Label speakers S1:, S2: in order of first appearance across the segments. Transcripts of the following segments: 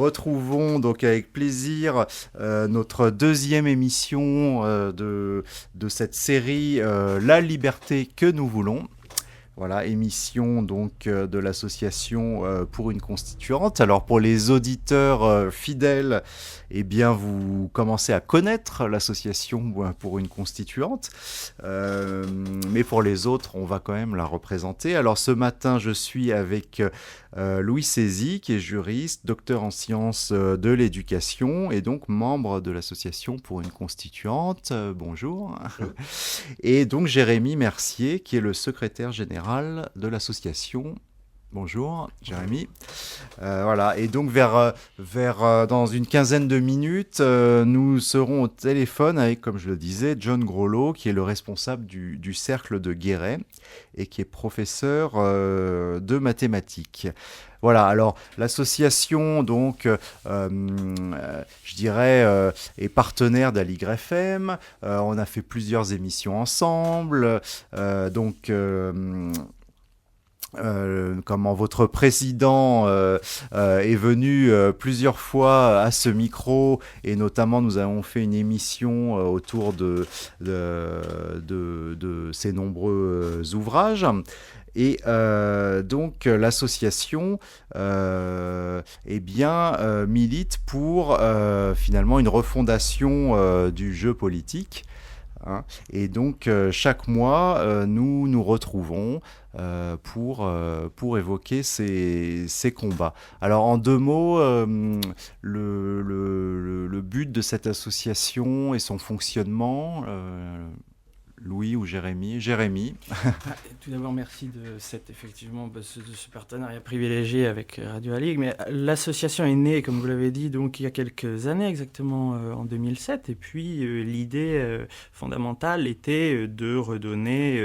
S1: retrouvons donc avec plaisir notre deuxième émission de cette série La liberté que nous voulons. Voilà, émission donc de l'association pour une constituante. Alors pour les auditeurs fidèles, eh bien vous commencez à connaître l'association pour une constituante, mais pour les autres, on va quand même la représenter. Alors ce matin, je suis avec Louis Sézy, qui est juriste, docteur en sciences de l'éducation et donc membre de l'association pour une constituante. Bonjour. Et donc Jérémy Mercier, qui est le secrétaire général de l'association. Bonjour, Jérémy. Voilà. Et donc dans une quinzaine de minutes, nous serons au téléphone avec, comme je le disais, John Grolot, qui est le responsable du cercle de Guéret et qui est professeur de mathématiques. Voilà, alors l'association, donc, je dirais, est partenaire d'Aligre FM. On a fait plusieurs émissions ensemble. Comment votre président est venu plusieurs fois à ce micro, et notamment nous avons fait une émission autour de ses nombreux ouvrages. Et donc l'association milite pour finalement une refondation du jeu politique. Hein. Et donc chaque mois, nous nous retrouvons pour évoquer ces combats. Alors en deux mots, le but de cette association et son fonctionnement, Louis ou Jérémy? Jérémy.
S2: Tout d'abord, merci de ce partenariat privilégié avec Radio Aligre. Mais l'association est née, comme vous l'avez dit, donc il y a quelques années, exactement en 2007. Et puis l'idée fondamentale était de redonner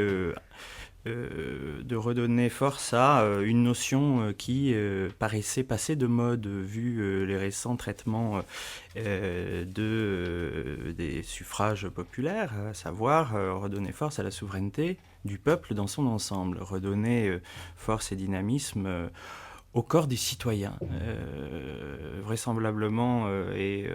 S2: force à une notion qui paraissait passer de mode vu les récents traitements des suffrages populaires, à savoir redonner force à la souveraineté du peuple dans son ensemble, redonner force et dynamisme au corps des citoyens, vraisemblablement et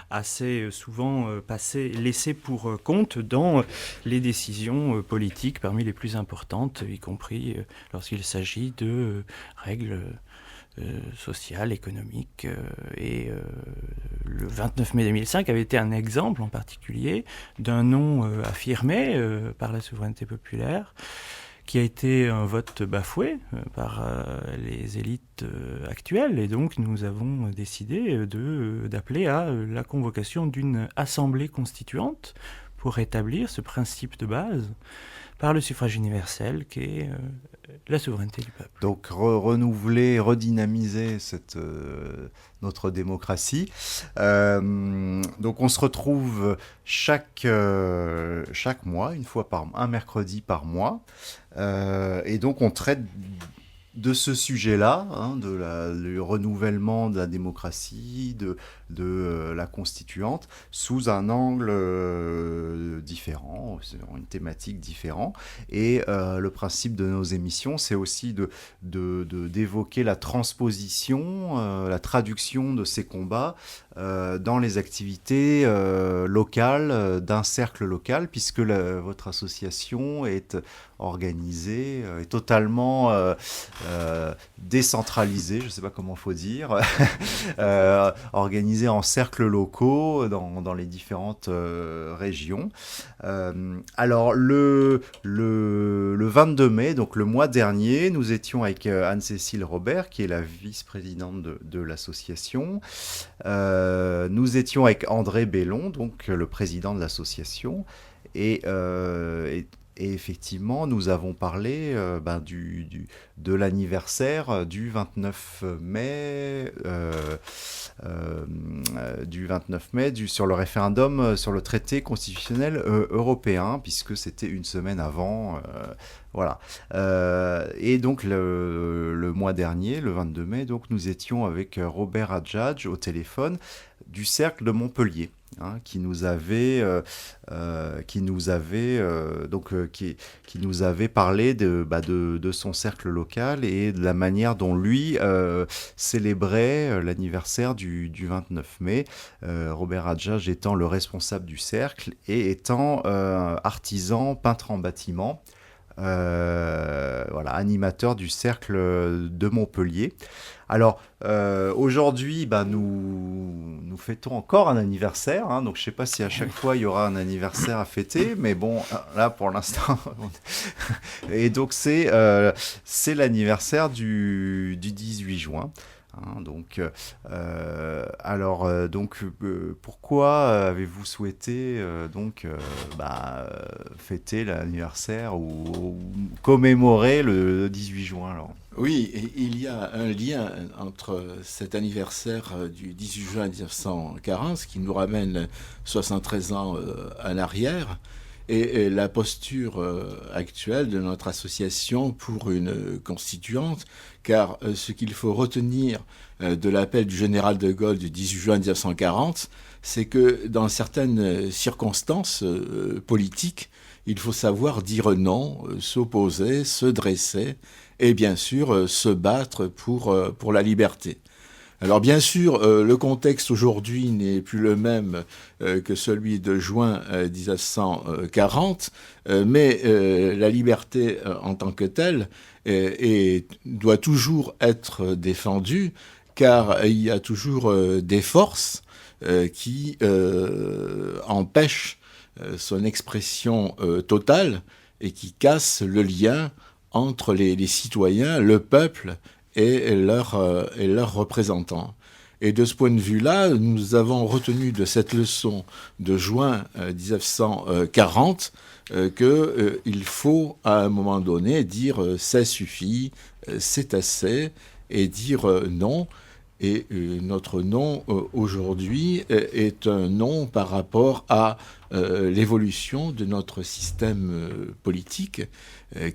S2: assez souvent laissé pour compte dans les décisions politiques parmi les plus importantes, y compris lorsqu'il s'agit de règles sociales, économiques. Le 29 mai 2005 avait été un exemple en particulier d'un non affirmé par la souveraineté populaire, qui a été un vote bafoué par les élites actuelles. Et donc, nous avons décidé d'appeler à la convocation d'une assemblée constituante pour établir ce principe de base par le suffrage universel qui est la souveraineté du peuple.
S1: Donc renouveler, redynamiser notre démocratie. Donc on se retrouve chaque mois, un mercredi par mois. Et donc on traite de ce sujet-là, hein, du renouvellement de la démocratie, de la constituante, sous un angle différent, une thématique différente. Et le principe de nos émissions, c'est aussi d'évoquer la transposition, la traduction de ces combats dans les activités locales d'un cercle local, puisque votre association est organisée, est totalement décentralisée, je ne sais pas comment il faut dire, organisée en cercles locaux dans les différentes régions. Alors le 22 mai, donc le mois dernier, nous étions avec Anne-Cécile Robert, qui est la vice-présidente de l'association. Nous étions avec André Bellon, donc le président de l'association, et effectivement, nous avons parlé de l'anniversaire du 29 mai, sur le référendum sur le traité constitutionnel européen, puisque c'était une semaine avant. Voilà. Et donc le mois dernier, le 22 mai, donc nous étions avec Robert Hadjadj au téléphone, du cercle de Montpellier. Qui nous avait parlé de son cercle local et de la manière dont lui célébrait l'anniversaire du 29 mai, Robert Adjage étant le responsable du cercle et étant artisan, peintre en bâtiment, animateur du cercle de Montpellier. Alors, aujourd'hui, nous fêtons encore un anniversaire, donc je ne sais pas si à chaque fois il y aura un anniversaire à fêter, mais bon, là pour l'instant... Et donc c'est l'anniversaire du 18 juin. Pourquoi avez-vous souhaité fêter l'anniversaire ou commémorer le 18 juin alors ?
S3: Oui, et il y a un lien entre cet anniversaire du 18 juin 1940, ce qui nous ramène 73 ans en arrière, et la posture actuelle de notre association pour une constituante, car ce qu'il faut retenir de l'appel du général de Gaulle du 18 juin 1940, c'est que dans certaines circonstances politiques, il faut savoir dire non, s'opposer, se dresser, et bien sûr se battre pour la liberté. Alors bien sûr, le contexte aujourd'hui n'est plus le même que celui de juin 1940, mais la liberté en tant que telle doit toujours être défendue, car il y a toujours des forces qui empêchent son expression totale et qui cassent le lien entre les citoyens, le peuple et leurs représentants. Et de ce point de vue-là, nous avons retenu de cette leçon de juin 1940 qu'il faut à un moment donné dire ça suffit, c'est assez, et dire non. Et notre non aujourd'hui est un non par rapport à l'évolution de notre système politique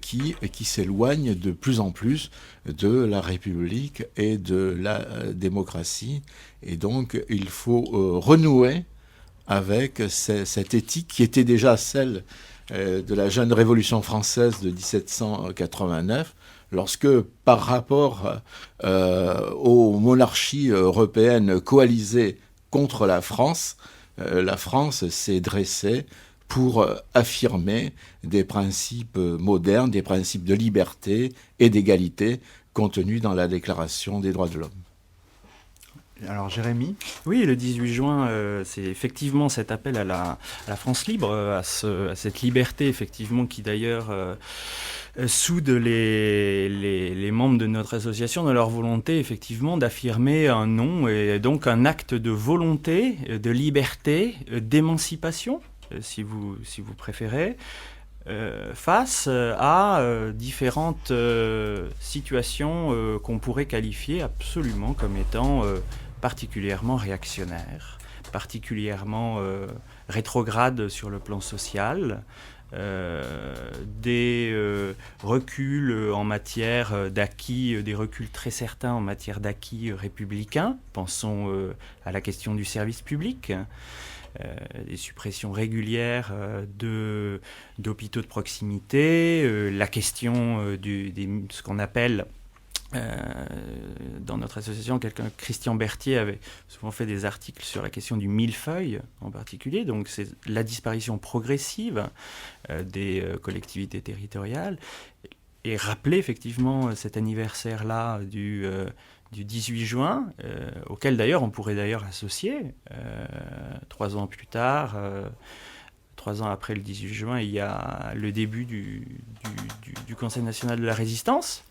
S3: qui s'éloigne de plus en plus de la République et de la démocratie. Et donc, il faut renouer avec cette éthique qui était déjà celle de la jeune Révolution française de 1789, lorsque, par rapport aux monarchies européennes coalisées contre la France s'est dressée pour affirmer des principes modernes, des principes de liberté et d'égalité contenus dans la Déclaration des droits de l'homme.
S1: Alors Jérémy ?
S2: Oui, le 18 juin, c'est effectivement cet appel à la France libre, à cette liberté effectivement qui d'ailleurs soude les membres de notre association dans leur volonté effectivement d'affirmer un non et donc un acte de volonté, de liberté, d'émancipation, si vous préférez, face à différentes situations qu'on pourrait qualifier absolument comme étant particulièrement réactionnaires, particulièrement rétrogrades sur le plan social, des reculs en matière d'acquis, des reculs très certains en matière d'acquis républicains. Pensons à la question du service public, des suppressions régulières d'hôpitaux de proximité, la question de ce qu'on appelle dans notre association, Christian Berthier avait souvent fait des articles sur la question du millefeuille en particulier, donc c'est la disparition progressive des collectivités territoriales, et rappeler effectivement cet anniversaire-là du 18 juin, auquel d'ailleurs on pourrait d'ailleurs associer 3 ans plus tard, 3 ans après le 18 juin, il y a le début du Conseil national de la résistance.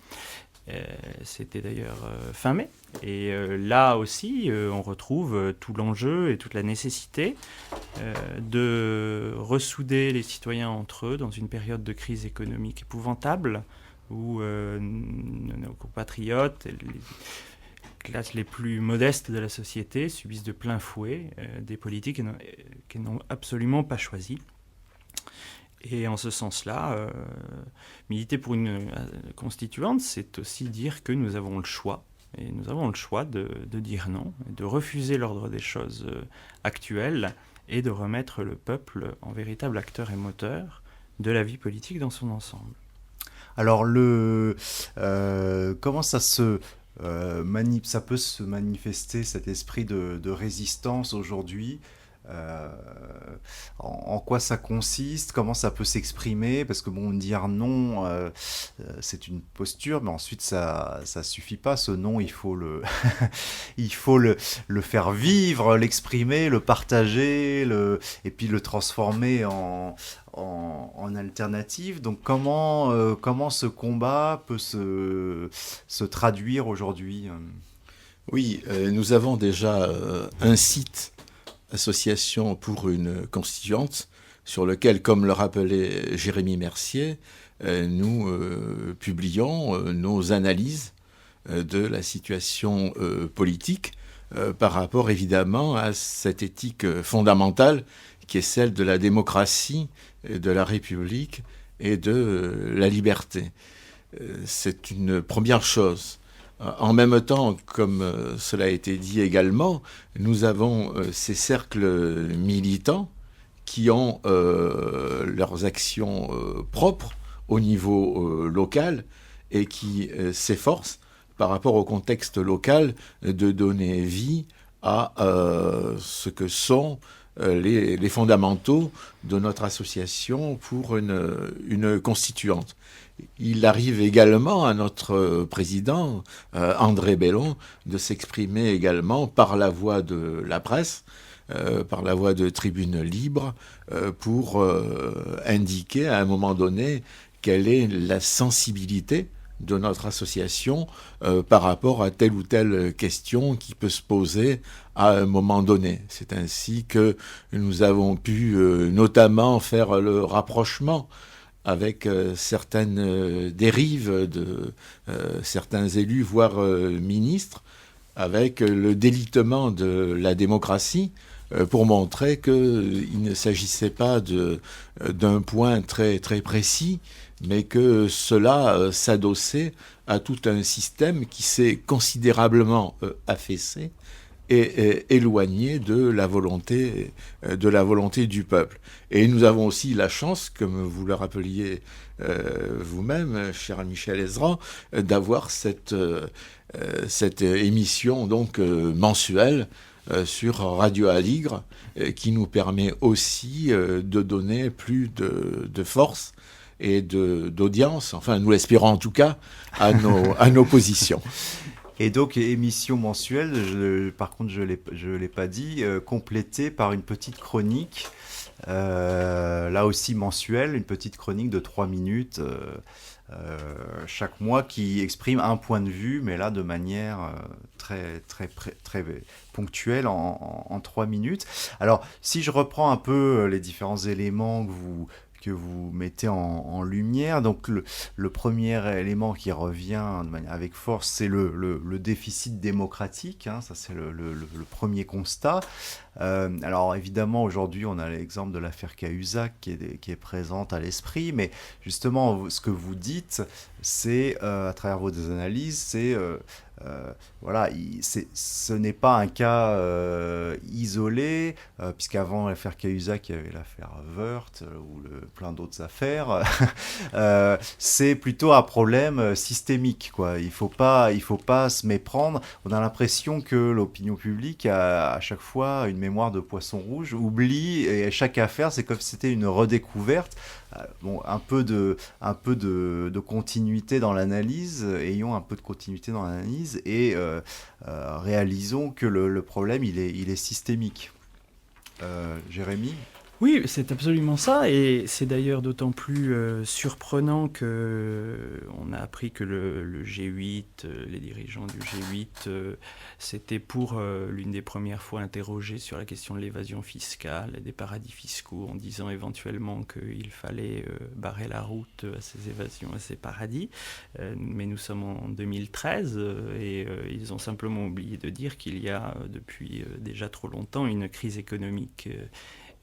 S2: C'était d'ailleurs fin mai. Et là aussi, on retrouve tout l'enjeu et toute la nécessité de ressouder les citoyens entre eux dans une période de crise économique épouvantable où nos compatriotes, les classes les plus modestes de la société, subissent de plein fouet des politiques qu'ils n'ont absolument pas choisies. Et en ce sens-là, militer pour une constituante, c'est aussi dire que nous avons le choix Et nous avons le choix de dire non, de refuser l'ordre des choses actuel et de remettre le peuple en véritable acteur et moteur de la vie politique dans son ensemble.
S1: Alors, comment ça ça peut se manifester, cet esprit de résistance aujourd'hui? En quoi ça consiste? Comment ça peut s'exprimer? Parce que bon, dire non, c'est une posture, mais ensuite ça suffit pas. Ce non, il faut il faut le faire vivre, l'exprimer, le partager, et puis le transformer en alternative. Donc comment ce combat peut se traduire aujourd'hui?
S3: Oui, nous avons déjà un site Association pour une constituante, sur lequel, comme le rappelait Jérémy Mercier, nous publions nos analyses de la situation politique par rapport évidemment à cette éthique fondamentale qui est celle de la démocratie, de la République et de la liberté. C'est une première chose. En même temps, comme cela a été dit également, nous avons ces cercles militants qui ont leurs actions propres au niveau local et qui s'efforcent, par rapport au contexte local, de donner vie à ce que sont les fondamentaux de notre association pour une constituante. Il arrive également à notre président, André Bellon, de s'exprimer également par la voie de la presse, par la voie de Tribune Libre, pour indiquer à un moment donné quelle est la sensibilité de notre association par rapport à telle ou telle question qui peut se poser à un moment donné. C'est ainsi que nous avons pu notamment faire le rapprochement avec certaines dérives de certains élus, voire ministres, avec le délitement de la démocratie, pour montrer qu'il ne s'agissait pas d'un point très, très précis, mais que cela s'adossait à tout un système qui s'est considérablement affaissé et éloigné de la volonté du peuple. Et nous avons aussi la chance, comme vous le rappeliez vous-même, cher Michel Ezra, d'avoir cette émission donc mensuelle sur Radio Aligre, qui nous permet aussi de donner plus de force et d'audience, enfin nous l'espérons en tout cas, à nos positions.
S1: Et donc, émission mensuelle, par contre, je l'ai pas dit, complétée par une petite chronique, là aussi mensuelle, une petite chronique de 3 minutes chaque mois qui exprime un point de vue, mais là de manière très, très, très ponctuelle en 3 minutes. Alors, si je reprends un peu les différents éléments que vous mettez en lumière. Donc le premier élément qui revient avec force, c'est le déficit démocratique, hein, ça c'est le premier constat. Alors évidemment aujourd'hui on a l'exemple de l'affaire Cahuzac qui est présente à l'esprit, mais justement ce que vous dites, c'est à travers vos analyses, c'est voilà, ce n'est pas un cas isolé, puisqu'avant l'affaire Cahuzac, il y avait l'affaire Woerth ou plein d'autres affaires. C'est plutôt un problème systémique, quoi. Il faut pas se méprendre. On a l'impression que l'opinion publique a à chaque fois une mémoire de poisson rouge, oublie, et à chaque affaire, c'est comme si c'était une redécouverte. Bon, un peu de continuité dans l'analyse, ayons un peu de continuité dans l'analyse et réalisons que le problème il est systémique. Jérémy ?
S2: Oui, c'est absolument ça, et c'est d'ailleurs d'autant plus surprenant qu'on a appris que le G8, les dirigeants du G8, s'étaient pour l'une des premières fois interrogés sur la question de l'évasion fiscale et des paradis fiscaux, en disant éventuellement qu'il fallait barrer la route à ces évasions, à ces paradis. Mais nous sommes en 2013 et ils ont simplement oublié de dire qu'il y a depuis déjà trop longtemps une crise économique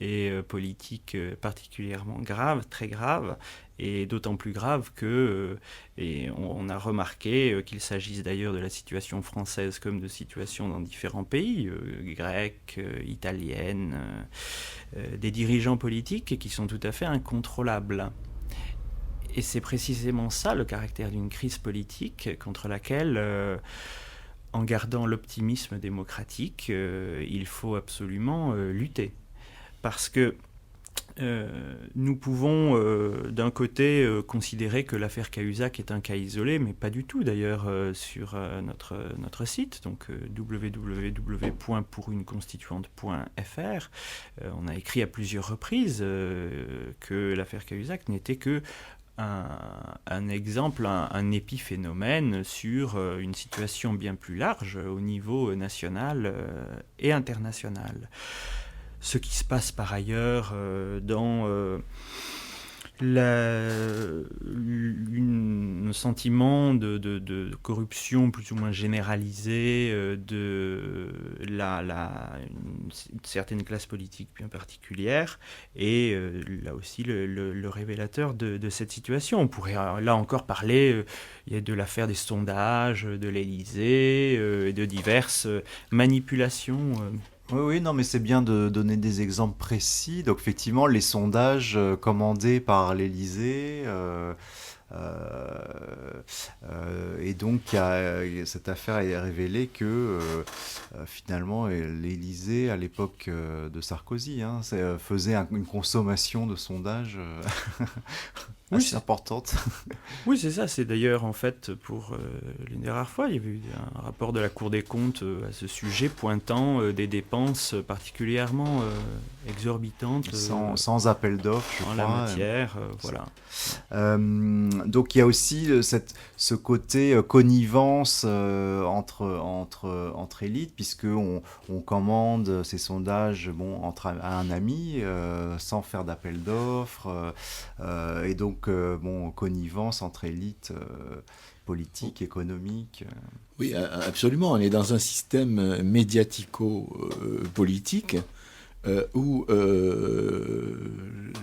S2: et politique particulièrement grave, très grave, et d'autant plus grave que, et on a remarqué qu'il s'agisse d'ailleurs de la situation française comme de situations dans différents pays, grecs, italiennes, des dirigeants politiques qui sont tout à fait incontrôlables. Et c'est précisément ça le caractère d'une crise politique contre laquelle, en gardant l'optimisme démocratique, il faut absolument lutter. Parce que nous pouvons d'un côté considérer que l'affaire Cahuzac est un cas isolé, mais pas du tout d'ailleurs sur notre site, donc www.pouruneconstituante.fr. On a écrit à plusieurs reprises que l'affaire Cahuzac n'était que un exemple, un épiphénomène sur une situation bien plus large au niveau national et international. Ce qui se passe par ailleurs dans un sentiment de corruption plus ou moins généralisée de une certaine classe politique bien particulière, et là aussi le révélateur de cette situation. On pourrait là encore parler de l'affaire des sondages, de l'Élysée, et de diverses manipulations.
S1: Oui, non, mais c'est bien de donner des exemples précis. Donc, effectivement, les sondages commandés par l'Élysée, et donc cette affaire est révélée que finalement l'Élysée, à l'époque de Sarkozy, faisait une consommation de sondages assez importante.
S2: Oui, c'est ça. C'est d'ailleurs, en fait, pour l'une des rares fois, il y avait eu un rapport de la Cour des comptes à ce sujet pointant des dépenses particulièrement exorbitantes.
S1: Sans appel d'offres, je crois.
S2: En la matière, voilà.
S1: Donc il y a aussi ce côté connivence entre élites, puisqu'on commande ces sondages à un ami sans faire d'appel d'offres, et donc connivence entre élites politiques, économiques.
S3: Oui, absolument. On est dans un système médiatico-politique où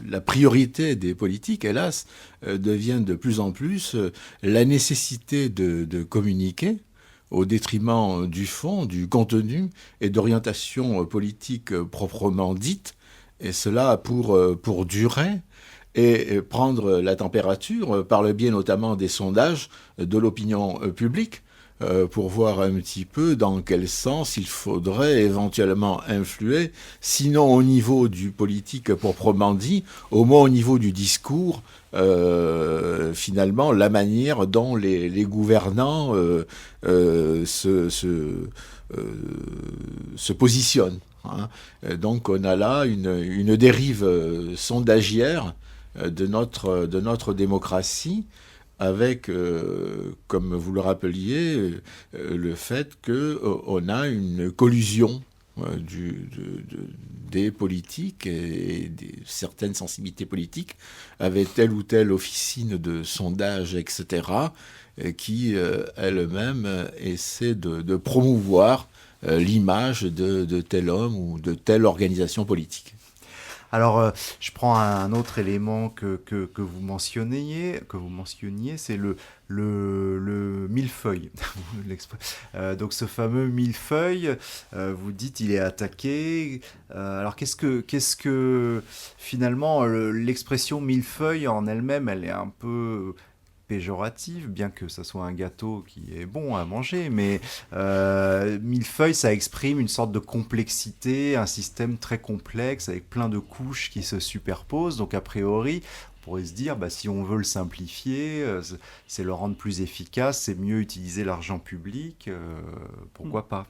S3: la priorité des politiques, hélas, devient de plus en plus la nécessité de communiquer au détriment du fond, du contenu et d'orientation politique proprement dite, et cela pour durer et prendre la température par le biais notamment des sondages de l'opinion publique, pour voir un petit peu dans quel sens il faudrait éventuellement influer, sinon au niveau du politique proprement dit, au moins au niveau du discours, finalement, la manière dont les gouvernants se positionnent. Donc on a là une dérive sondagière de notre démocratie, avec, comme vous le rappeliez, le fait qu'on a une collusion des politiques et certaines sensibilités politiques avec telle ou telle officine de sondage, etc., qui elle-même essaie de promouvoir l'image de tel homme ou de telle organisation politique.
S1: Alors, je prends un autre élément que vous mentionniez, c'est le millefeuille. Donc, ce fameux millefeuille, vous dites, il est attaqué. Alors, qu'est-ce que finalement, l'expression millefeuille en elle-même, elle est un peu péjorative, bien que ça soit un gâteau qui est bon à manger, mais millefeuille, ça exprime une sorte de complexité, un système très complexe avec plein de couches qui se superposent. Donc a priori, on pourrait se dire, si on veut le simplifier, c'est le rendre plus efficace, c'est mieux utiliser l'argent public, pourquoi pas ?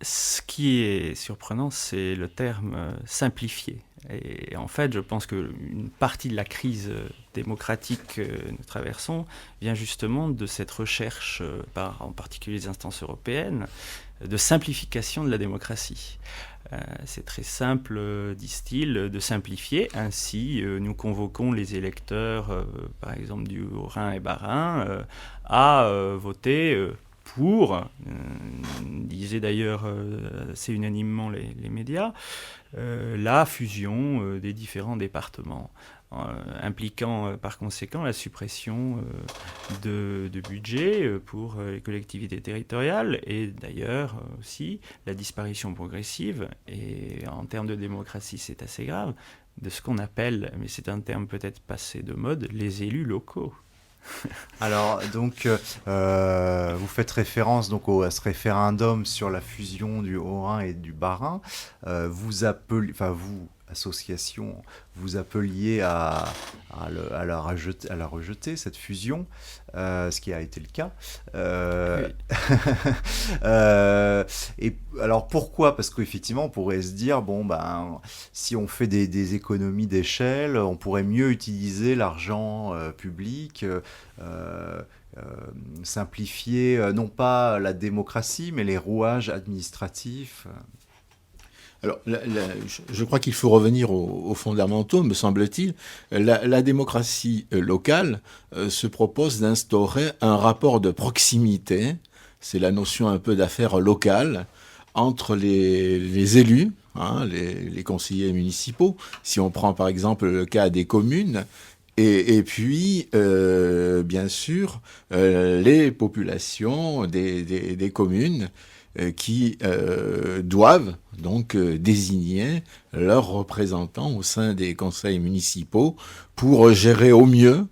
S2: Ce qui est surprenant, c'est le terme simplifié. Et en fait, je pense qu'une partie de la crise démocratique que nous traversons vient justement de cette recherche, par en particulier les instances européennes, de simplification de la démocratie. C'est très simple, disent-ils, de simplifier. Ainsi, nous convoquons les électeurs, par exemple du Haut-Rhin et Bas-Rhin, à voter disaient d'ailleurs assez unanimement les médias, la fusion des différents départements, impliquant par conséquent la suppression de budget pour les collectivités territoriales et d'ailleurs aussi la disparition progressive, et en termes de démocratie c'est assez grave, de ce qu'on appelle, mais c'est un terme peut-être passé de mode, les élus locaux.
S1: Alors, donc, vous faites référence donc, à ce référendum sur la fusion du Haut-Rhin et du Bas-Rhin. Vous, association, vous appeliez à la rejeter, cette fusion, ce qui a été le cas. Oui. Et alors pourquoi ? Parce qu'effectivement, on pourrait se dire, si on fait des économies d'échelle, on pourrait mieux utiliser l'argent public, simplifier non pas la démocratie, mais les rouages administratifs.
S3: Alors, je crois qu'il faut revenir aux fondamentaux, me semble-t-il. La démocratie locale se propose d'instaurer un rapport de proximité, c'est la notion un peu d'affaires locales, entre les élus, les conseillers municipaux, si on prend par exemple le cas des communes, et puis, bien sûr, les populations des communes, qui doivent donc désigner leurs représentants au sein des conseils municipaux pour gérer au mieux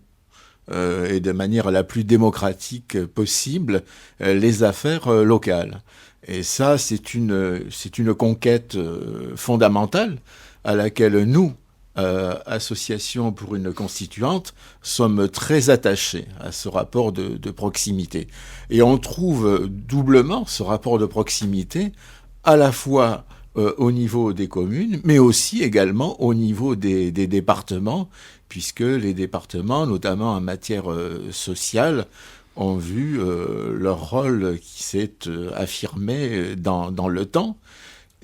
S3: et de manière la plus démocratique possible les affaires locales. Et ça, c'est une conquête fondamentale à laquelle nous, Association pour une constituante, sommes très attachés à ce rapport de proximité. Et on trouve doublement ce rapport de proximité à la fois au niveau des communes, mais aussi également au niveau des départements, puisque les départements, notamment en matière sociale, ont vu leur rôle qui s'est affirmé dans le temps,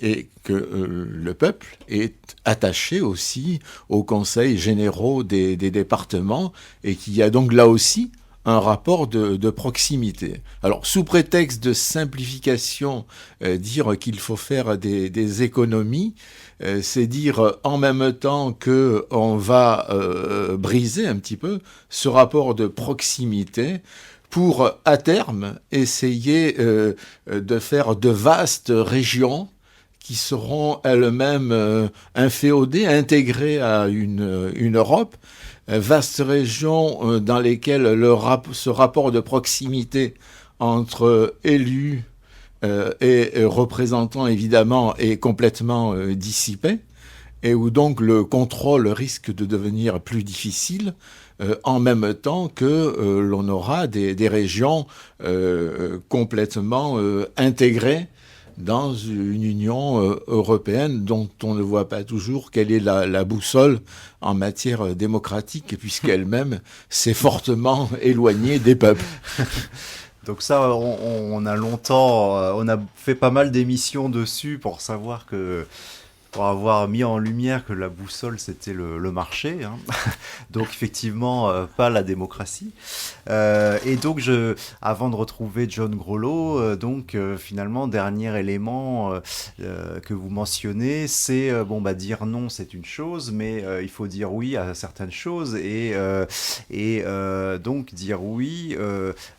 S3: et que le peuple est attaché aussi aux conseils généraux des départements, et qu'il y a donc là aussi un rapport de proximité. Alors, sous prétexte de simplification, dire qu'il faut faire des économies, c'est dire en même temps qu'on va briser un petit peu ce rapport de proximité pour, à terme, essayer de faire de vastes régions qui seront elles-mêmes inféodées, intégrées à une Europe, vastes régions dans lesquelles ce rapport de proximité entre élus et représentants, évidemment, est complètement dissipé, et où donc le contrôle risque de devenir plus difficile, en même temps que l'on aura des régions complètement intégrées dans une Union européenne dont on ne voit pas toujours quelle est la boussole en matière démocratique, puisqu'elle-même s'est fortement éloignée des peuples.
S1: Donc ça, on a longtemps, on a fait pas mal d'émissions dessus pour savoir pour avoir mis en lumière que la boussole c'était le marché, hein. Donc effectivement pas la démocratie. Et donc avant de retrouver John Grollo, finalement dernier élément que vous mentionnez, c'est dire non c'est une chose, mais il faut dire oui à certaines choses et donc dire oui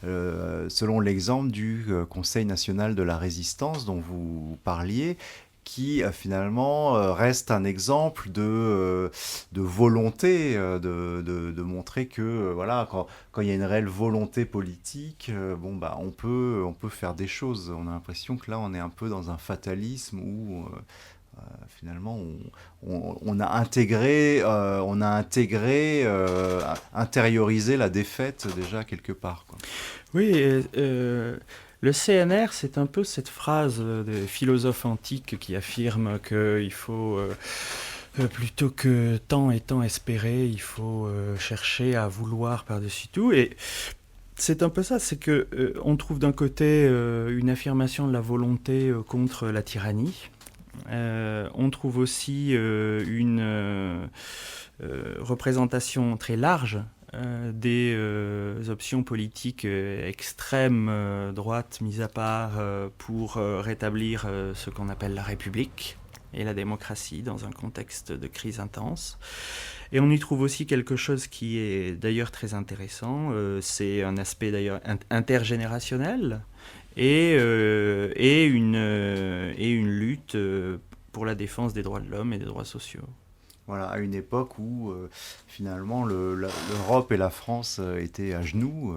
S1: selon l'exemple du Conseil national de la résistance dont vous parliez, qui finalement reste un exemple de volonté, de montrer que voilà, quand il y a une réelle volonté politique, on peut faire des choses. On a l'impression que là, on est un peu dans un fatalisme où finalement on a intériorisé la défaite déjà quelque part, quoi.
S2: Oui. Le CNR, c'est un peu cette phrase des philosophes antiques qui affirment qu'il faut, plutôt que tant et tant espérer, il faut chercher à vouloir par-dessus tout. Et c'est un peu ça, c'est que on trouve d'un côté une affirmation de la volonté contre la tyrannie. On trouve aussi une représentation très large des options politiques extrêmes droite mises à part pour rétablir ce qu'on appelle la République et la démocratie dans un contexte de crise intense. Et on y trouve aussi quelque chose qui est d'ailleurs très intéressant, c'est un aspect d'ailleurs intergénérationnel et une lutte pour la défense des droits de l'homme et des droits sociaux.
S1: Voilà, à une époque où finalement l'Europe et la France étaient à genoux,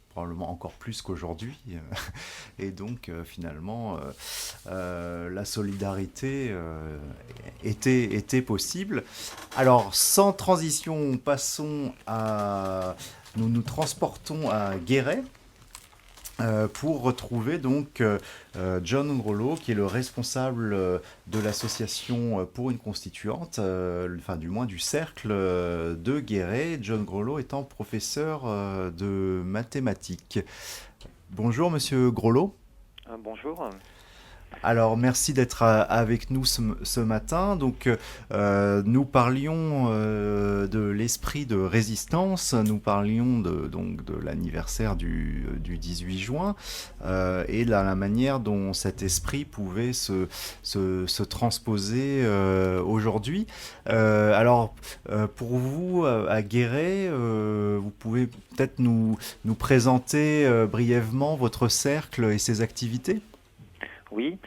S1: probablement encore plus qu'aujourd'hui. Et donc finalement la solidarité était possible. Alors sans transition, nous nous transportons à Guéret. Pour retrouver donc John Grollo, qui est le responsable de l'association pour une constituante, enfin du moins du cercle de Guéret, John Grollo étant professeur de mathématiques. Bonjour Monsieur Grollo.
S4: Bonjour.
S1: Alors merci d'être avec nous ce matin. Donc nous parlions de l'esprit de résistance, nous parlions donc de l'anniversaire du 18 juin et de la manière dont cet esprit pouvait se transposer aujourd'hui. Alors pour vous à Guéret, vous pouvez peut-être nous présenter brièvement votre cercle et ses activités ?
S4: Oui,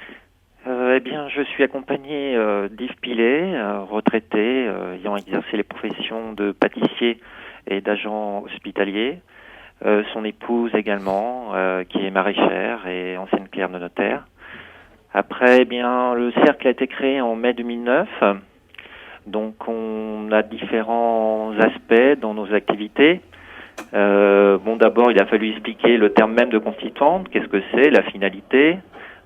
S4: eh bien, je suis accompagné d'Yves Pilet, retraité, ayant exercé les professions de pâtissier et d'agent hospitalier. Son épouse également, qui est maraîchère et ancienne clerc de notaire. Après, eh bien, le cercle a été créé en mai 2009. Donc, on a différents aspects dans nos activités. D'abord, il a fallu expliquer le terme même de constituante. Qu'est-ce que c'est, la finalité ?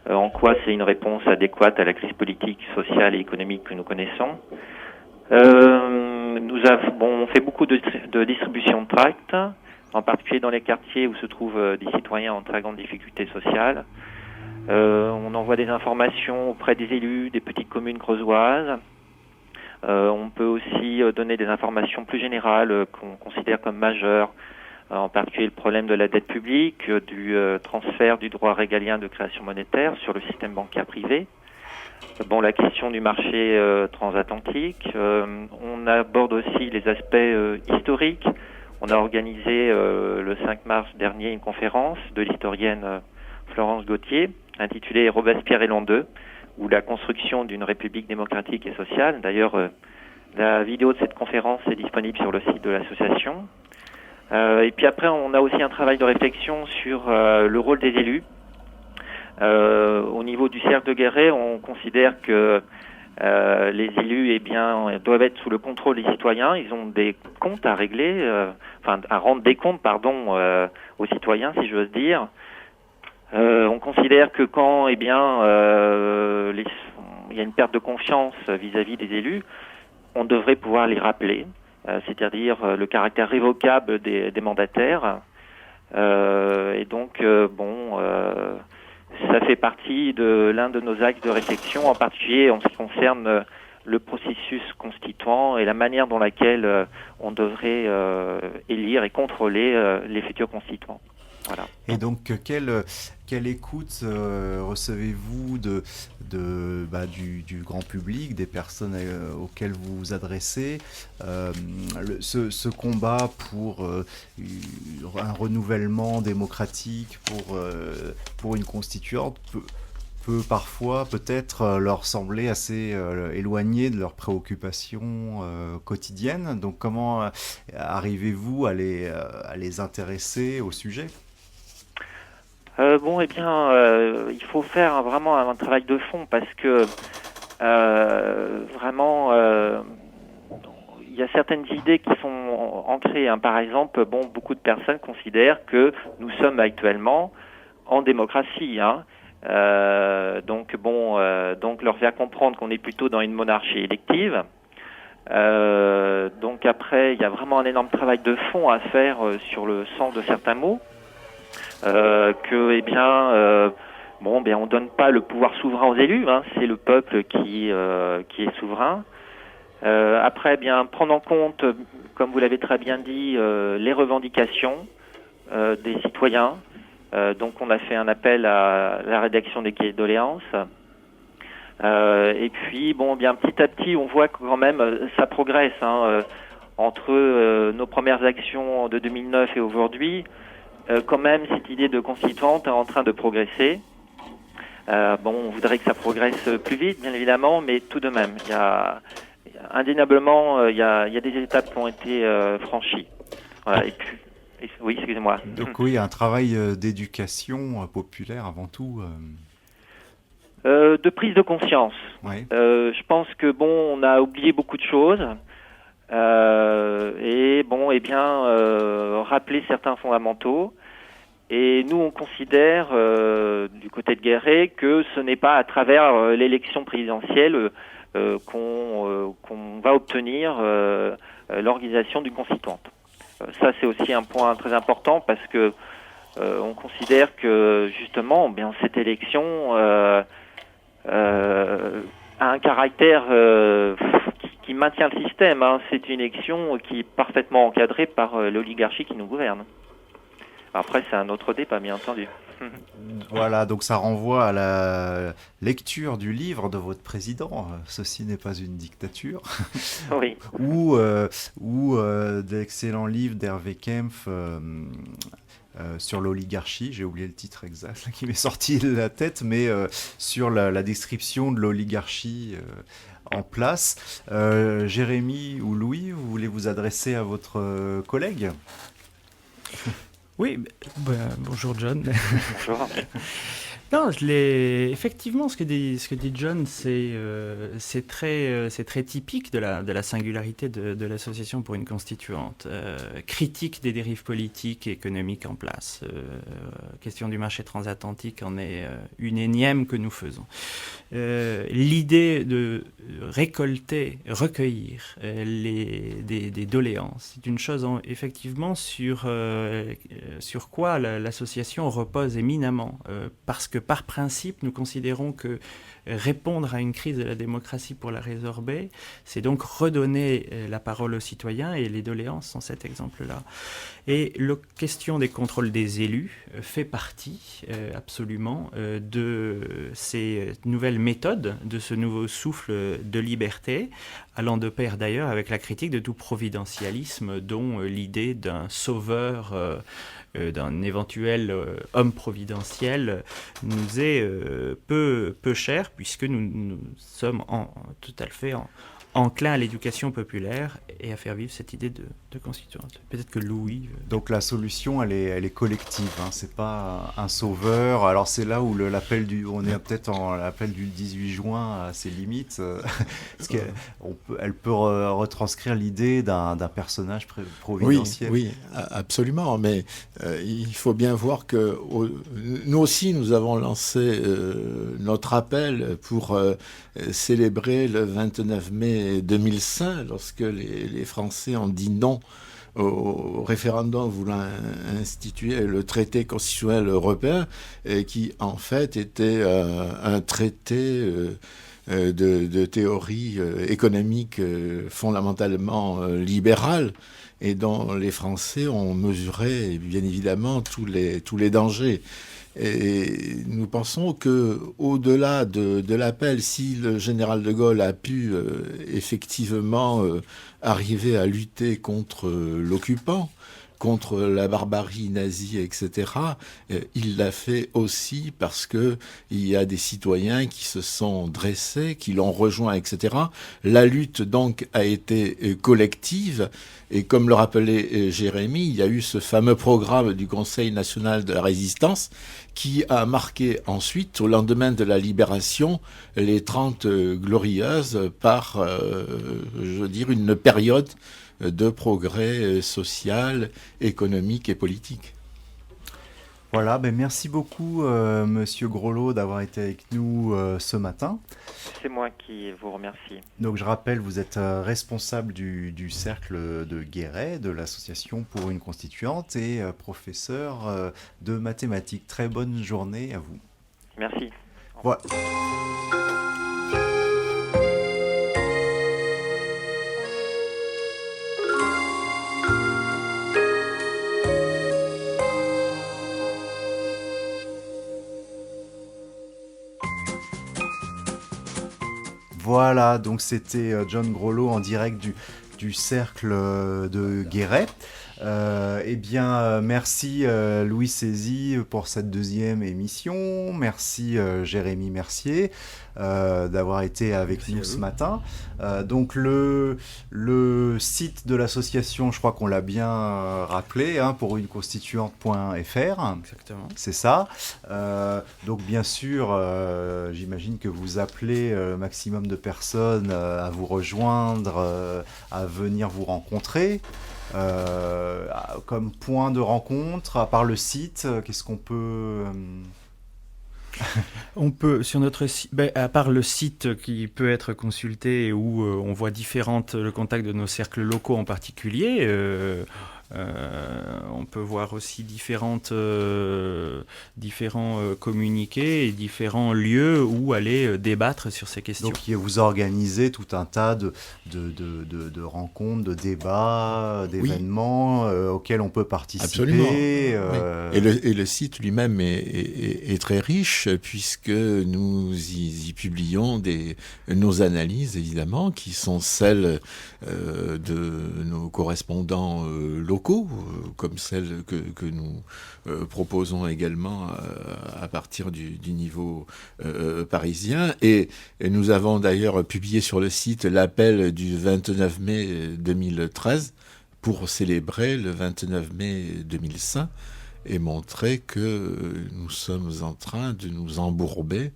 S4: En quoi c'est une réponse adéquate à la crise politique, sociale et économique que nous connaissons. On fait beaucoup de distribution de tracts, en particulier dans les quartiers où se trouvent des citoyens en très grande difficulté sociale. On envoie des informations auprès des élus des petites communes creusoises. On peut aussi donner des informations plus générales qu'on considère comme majeures, en particulier le problème de la dette publique, du transfert du droit régalien de création monétaire sur le système bancaire privé. La question du marché transatlantique. On aborde aussi les aspects historiques. On a organisé le 5 mars dernier une conférence de l'historienne Florence Gauthier intitulée Robespierre et l'an 2, ou la construction d'une république démocratique et sociale. D'ailleurs, la vidéo de cette conférence est disponible sur le site de l'association. Et puis après, on a aussi un travail de réflexion sur le rôle des élus. Au niveau du cercle de Guéret, on considère que les élus doivent être sous le contrôle des citoyens. Ils ont des comptes à régler, à rendre des comptes, aux citoyens, si j'ose dire. On considère que quand il y a une perte de confiance vis-à-vis des élus, on devrait pouvoir les rappeler. C'est-à-dire le caractère révocable des mandataires. Ça fait partie de l'un de nos axes de réflexion, en particulier en ce qui concerne le processus constituant et la manière dans laquelle on devrait élire et contrôler les futurs constituants. Voilà.
S1: Et donc, quelle écoute recevez-vous du grand public, des personnes auxquelles vous vous adressez ce combat pour un renouvellement démocratique, pour une constituante peut parfois peut-être leur sembler assez éloigné de leurs préoccupations quotidiennes. Donc, comment arrivez-vous à les intéresser au sujet ?
S4: Il faut faire vraiment un travail de fond parce que il y a certaines idées qui sont ancrées. Par exemple, beaucoup de personnes considèrent que nous sommes actuellement en démocratie. Donc leur faire comprendre qu'on est plutôt dans une monarchie élective. Donc après, il y a vraiment un énorme travail de fond à faire sur le sens de certains mots. On donne pas le pouvoir souverain aux élus, c'est le peuple qui est souverain. Après, bien prendre en compte, comme vous l'avez très bien dit, les revendications des citoyens. Donc on a fait un appel à la rédaction des cahiers de doléances. Et puis, bon, bien petit à petit, on voit que quand même ça progresse. Entre nos premières actions de 2009 et aujourd'hui, quand même, cette idée de constituante est en train de progresser. On voudrait que ça progresse plus vite, bien évidemment, mais tout de même, indéniablement, il y a des étapes qui ont été franchies. Voilà. Et puis, oui, excusez-moi.
S1: Donc oui, un travail d'éducation populaire avant tout.
S4: De prise de conscience.
S1: Ouais.
S4: Je pense que on a oublié beaucoup de choses. Rappeler certains fondamentaux. Et nous, on considère, du côté de Guéret, que ce n'est pas à travers l'élection présidentielle qu'on va obtenir l'organisation d'une constituante. Ça, c'est aussi un point très important parce que on considère que, justement, cette élection a un caractère qui maintient le système. C'est une élection qui est parfaitement encadrée par l'oligarchie qui nous gouverne. Après, c'est un autre débat, bien entendu.
S1: Voilà, donc ça renvoie à la lecture du livre de votre président, Ceci n'est pas une dictature,
S4: Oui.
S1: ou d'excellents livres d'Hervé Kempf sur l'oligarchie, j'ai oublié le titre exact qui m'est sorti de la tête, mais sur la description de l'oligarchie en place. Jérémy ou Louis, vous voulez vous adresser à votre collègue ?
S2: Oui, bonjour John.
S4: Bonjour.
S2: Non, effectivement, ce que dit John, c'est très typique de la singularité de l'association pour une constituante. Critique des dérives politiques et économiques en place. Question du marché transatlantique en est une énième que nous faisons. L'idée de recueillir des doléances, c'est une chose effectivement sur quoi l'association repose éminemment, parce que par principe, nous considérons que répondre à une crise de la démocratie pour la résorber, c'est donc redonner la parole aux citoyens, et les doléances sont cet exemple-là. Et la question des contrôles des élus fait partie absolument de ces nouvelles méthodes, de ce nouveau souffle de liberté, allant de pair d'ailleurs avec la critique de tout providentialisme dont l'idée d'un sauveur, d'un éventuel homme providentiel nous est peu cher, puisque nous sommes tout à fait enclins à l'éducation populaire et à faire vivre cette idée de constituante. Peut-être que Louis...
S1: Donc la solution, elle est collective, c'est pas un sauveur. Alors c'est là où on est peut-être en l'appel du 18 juin à ses limites, parce qu'elle peut retranscrire l'idée d'un personnage providentiel.
S3: Oui, absolument, mais il faut bien voir que nous aussi, nous avons lancé notre appel pour célébrer le 29 mai 2005, lorsque les Français ont dit non au référendum voulant instituer le traité constitutionnel européen, qui en fait était un traité de théorie économique fondamentalement libérale, et dont les Français ont mesuré bien évidemment tous les dangers. Et nous pensons que, au-delà de l'appel, si le général de Gaulle a pu effectivement arriver à lutter contre l'occupant, contre la barbarie nazie, etc., il l'a fait aussi parce que il y a des citoyens qui se sont dressés, qui l'ont rejoint, etc. La lutte, donc, a été collective. Et comme le rappelait Jérémy, il y a eu ce fameux programme du Conseil national de la résistance qui a marqué ensuite, au lendemain de la libération, les 30 glorieuses par, une période de progrès social, économique et politique.
S1: Voilà, merci beaucoup Monsieur Grolot d'avoir été avec nous ce matin.
S4: C'est moi qui vous remercie.
S1: Donc je rappelle, vous êtes responsable du cercle de Guéret, de l'association pour une constituante, et professeur de mathématiques. Très bonne journée à vous.
S4: Merci.
S1: Voilà. Voilà, donc c'était John Grolot en direct du cercle de Guéret. Merci Louis Sézy pour cette deuxième émission. Merci Jérémy Mercier d'avoir été avec nous ce matin. Donc le site de l'association, je crois qu'on l'a bien rappelé, pour uneconstituante.fr.
S2: Exactement.
S1: C'est ça. Donc bien sûr, j'imagine que vous appelez maximum de personnes à vous rejoindre, à venir vous rencontrer. Comme point de rencontre, à part le site, qu'est-ce qu'on peut...
S2: On peut, sur notre site, à part le site qui peut être consulté où on voit le contact de nos cercles locaux en particulier, on peut voir aussi différents communiqués et différents lieux où aller débattre sur ces questions.
S1: Donc vous organisez tout un tas de rencontres, de débats, d'événements auxquels on peut participer.
S3: Absolument. Et le site lui-même est très riche puisque nous y publions nos analyses, évidemment, qui sont celles de nos correspondants locaux, comme celles que nous proposons également à partir du niveau parisien. Et nous avons d'ailleurs publié sur le site l'appel du 29 mai 2013 pour célébrer le 29 mai 2005 et montrer que nous sommes en train de nous embourber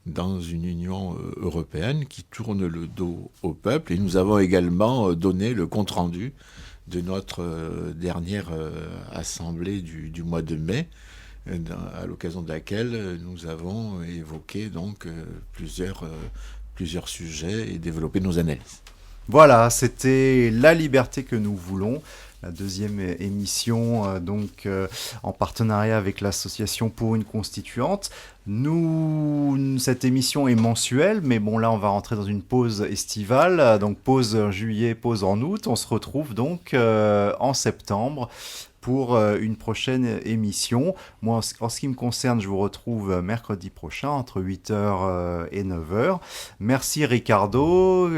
S3: dans une Union européenne qui tourne le dos au peuple. Et nous avons également donné le compte-rendu de notre dernière assemblée du mois de mai, à l'occasion de laquelle nous avons évoqué donc plusieurs sujets et développé nos analyses.
S1: Voilà, c'était La liberté que nous voulons, la deuxième émission en partenariat avec l'association Pour une constituante. Cette émission est mensuelle, mais bon là on va rentrer dans une pause estivale, donc pause en juillet, pause en août. On se retrouve donc en septembre pour une prochaine émission. Moi, en ce qui me concerne, je vous retrouve mercredi prochain entre 8h et 9h. Merci Ricardo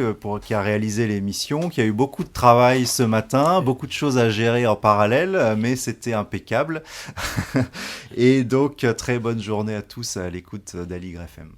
S1: qui a réalisé l'émission, qui a eu beaucoup de travail ce matin, beaucoup de choses à gérer en parallèle, mais c'était impeccable. Et donc, très bonne journée à tous à l'écoute d'Aligre FM.